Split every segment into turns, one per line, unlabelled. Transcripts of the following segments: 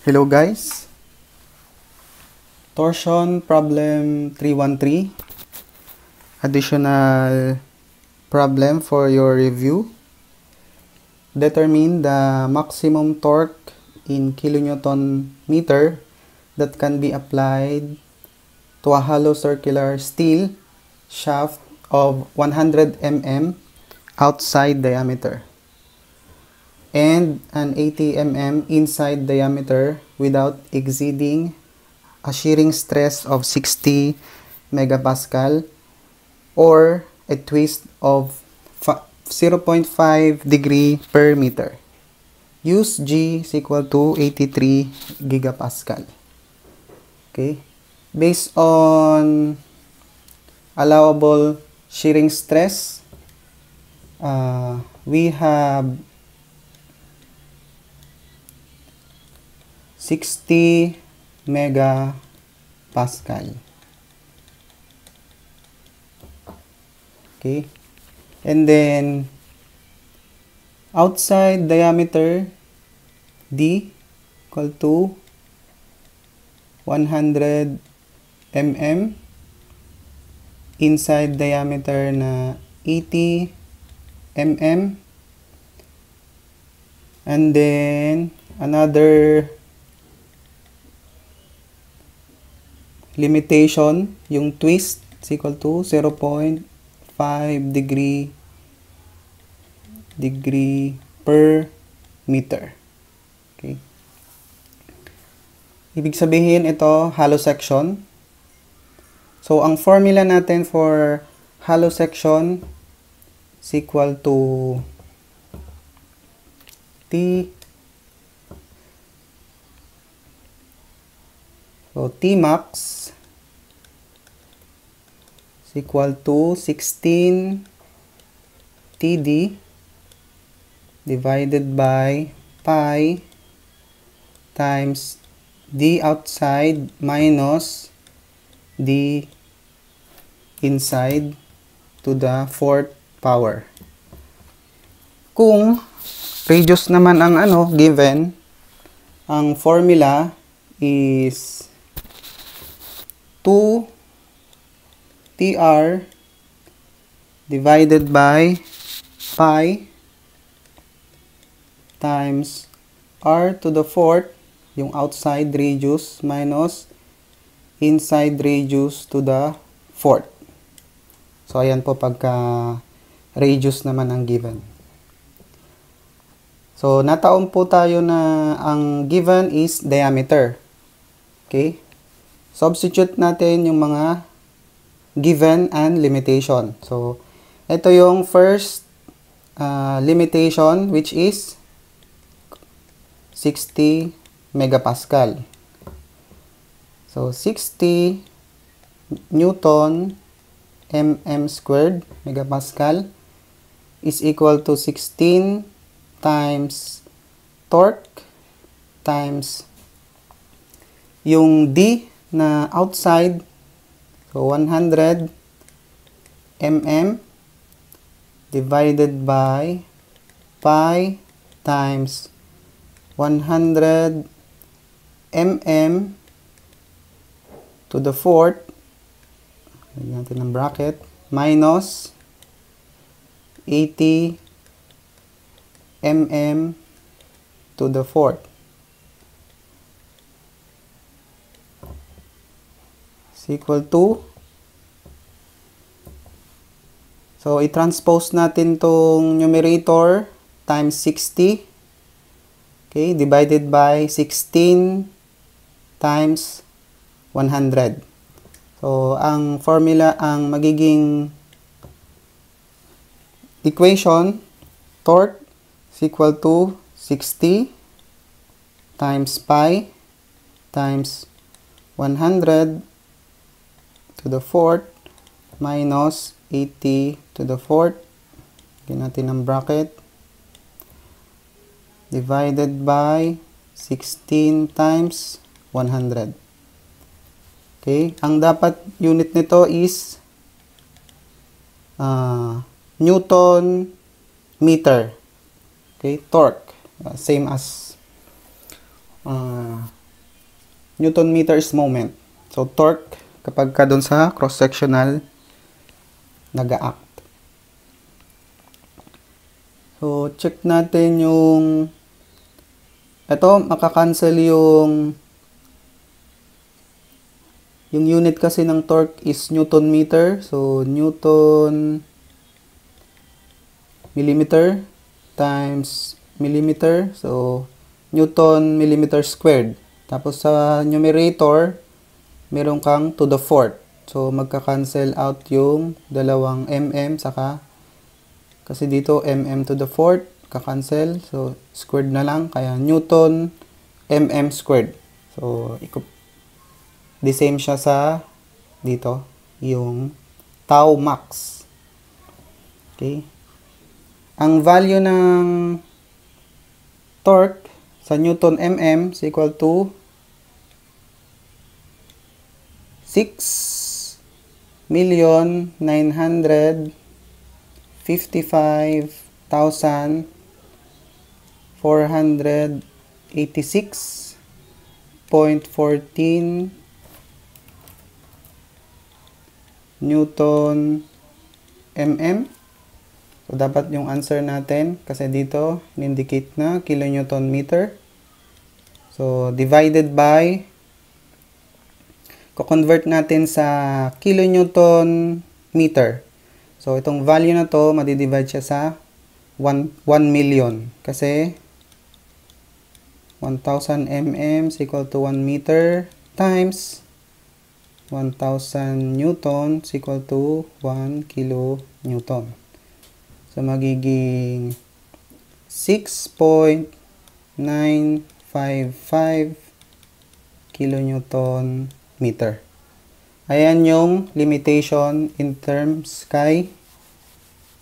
Hello guys, torsion problem 313, additional problem for your review. Determine the maximum torque in kilonewton meter that can be applied to a hollow circular steel shaft of 100 mm outside diameter and an 80 mm inside diameter without exceeding a shearing stress of 60 megapascal or a twist of 0.5 degree per meter. Use G is equal to 83 gigapascal. Okay. Based on allowable shearing stress, we have 60 megapascal. Okay. And then outside diameter D equal to 100 mm, inside diameter na 80 mm, and then another limitation, yung twist is equal to 0.5 degree per meter. Okay. Ibig sabihin ito hollow section. So ang formula natin for hollow section is equal to T. So Tmax is equal to 16 TD divided by pi times D outside minus D inside to the fourth power. Kung radius naman ang given, ang formula is 2 TR divided by pi times R to the fourth, yung outside radius, minus inside radius to the fourth. So, ayan po pagka radius naman ang given. So, nataon po tayo na ang given is diameter. Okay? Substitute natin yung mga given and limitation. So, ito yung first limitation, which is 60 megapascal. So, 60 Newton mm squared megapascal is equal to 16 times torque times yung D na outside, so 100 mm divided by pi times 100 mm to the fourth, lagyan natin ng bracket, minus 80 mm to the fourth. Is equal to, so i-transpose natin tong numerator times 60, okay, divided by 16 times 100. So ang formula, ang magiging equation, torque is equal to 60 times pi times 100 to the fourth minus 80 to the fourth, lagyan natin ng bracket, divided by 16 times 100. Okay, ang dapat unit nito is Newton meter. Okay, torque, same as Newton meters moment. So, torque kapag ka dun sa cross-sectional nag-act. So, check natin yung ito, makakancel yung unit kasi ng torque is Newton meter. So, Newton millimeter times millimeter. So, Newton millimeter squared. Tapos sa numerator, meron kang to the fourth. So, magka-cancel out yung dalawang mm saka kasi dito mm to the fourth, ka-cancel. So, squared na lang. Kaya Newton mm squared. So, the same siya sa dito, yung tau max. Okay. Ang value ng torque sa Newton mm is equal to 6,955,486.14 Newton mm. So, dapat yung answer natin, kasi dito, indicate na kilonewton meter. So, divided by, ko-convert natin sa kilonewton meter. So, itong value na to, madidivide siya sa 1 million. Kasi, 1,000 mm is equal to 1 meter times 1,000 newton is equal to 1 kilonewton. So, magiging 6.955 kilonewton meter. Ayan yung limitation in terms kay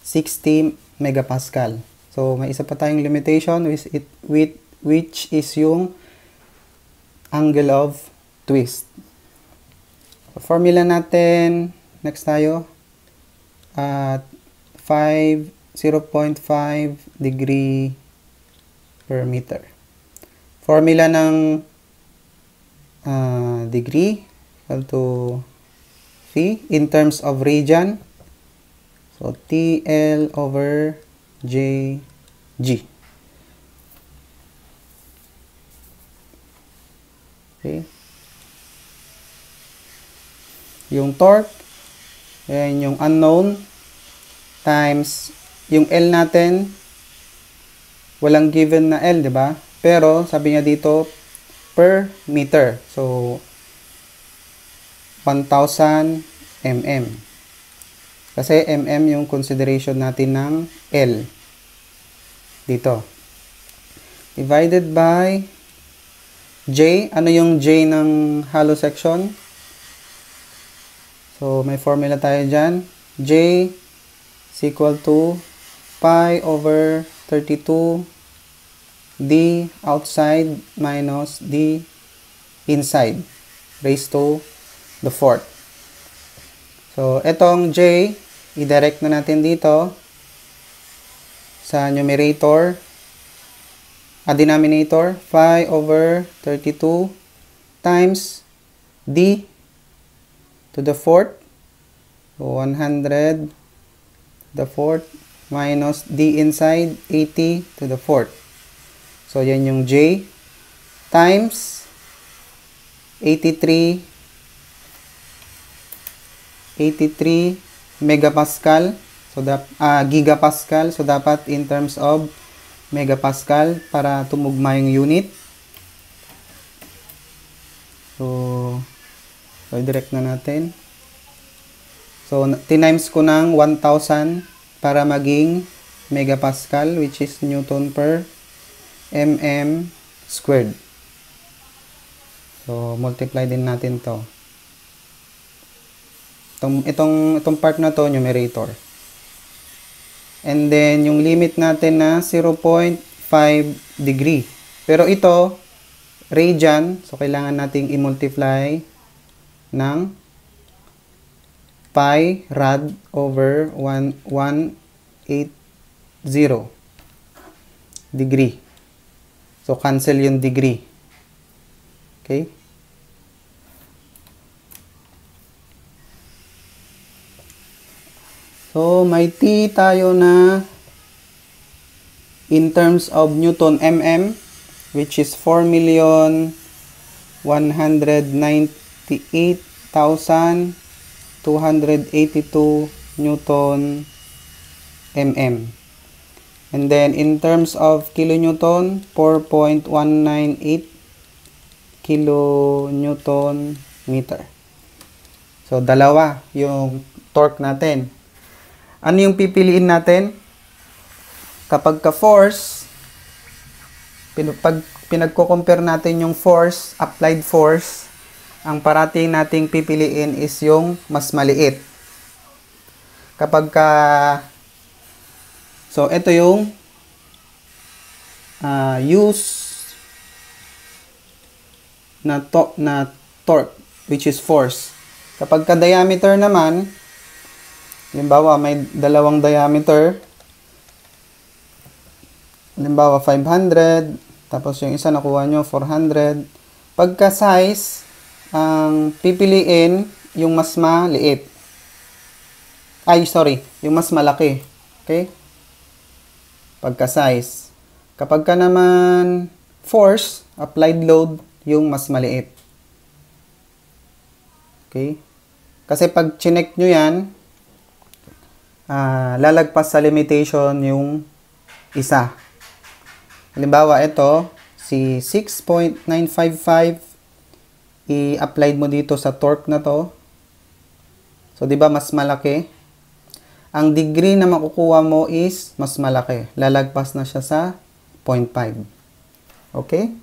60 megapascal. So, may isa pa tayong limitation which is yung angle of twist. So, formula natin, next tayo, at 0.5 degree per meter. Formula ng degree equal to V in terms of radian. So, TL over JG. Okay. Yung torque, ayan yung unknown, times yung L natin, walang given na L, di ba? Pero, sabi niya dito, per meter. So, 1,000 mm. Kasi mm yung consideration natin ng L. Dito. Divided by J. Ano yung J ng hollow section? So, may formula tayo dyan. J is equal to pi over 32 d outside minus d inside raised to the fourth. So, etong J, i-direct na natin dito sa numerator, denominator, pi over 32 times d to the fourth, so 100 the fourth minus d inside 80 to the fourth. So, yan yung J times 83 megapascal. So, gigapascal. So, dapat in terms of megapascal para tumugma yung unit. So i-direct na natin. So, tinimes ko ng 1,000 para maging megapascal, which is Newton per mm squared. So, multiply din natin to. Itong part na to, numerator. And then, yung limit natin na 0.5 degree. Pero ito, radian. So, kailangan nating i-multiply ng pi rad over 180 degree. So, cancel yung degree. Okay? So, may T tayo na in terms of Newton mm, which is 4,198,282 Newton mm. And then, in terms of kilonewton, 4.198 kilonewton meter. So, dalawa yung torque natin. Ano yung pipiliin natin? Kapag ka-force, pag pinagko-compare natin yung force, applied force, ang parating nating pipiliin is yung mas maliit. Kapag ka... So, ito yung use na torque, which is force. Kapag ka diameter naman, halimbawa, may dalawang diameter. Halimbawa, 500. Tapos, yung isa nakuha nyo, 400. Pagka size, ang pipiliin, yung mas maliit. Yung mas malaki. Okay? Pagka size. Kapag ka naman force, applied load, yung mas maliit. Okay? Kasi pag chinek nyo yan, lalagpas sa limitation yung isa. Halimbawa, ito, si 6.955, i-applied mo dito sa torque na to. So, di ba mas malaki? Ang degree na makukuha mo is mas malaki. Lalagpas na siya sa 0.5. Okay?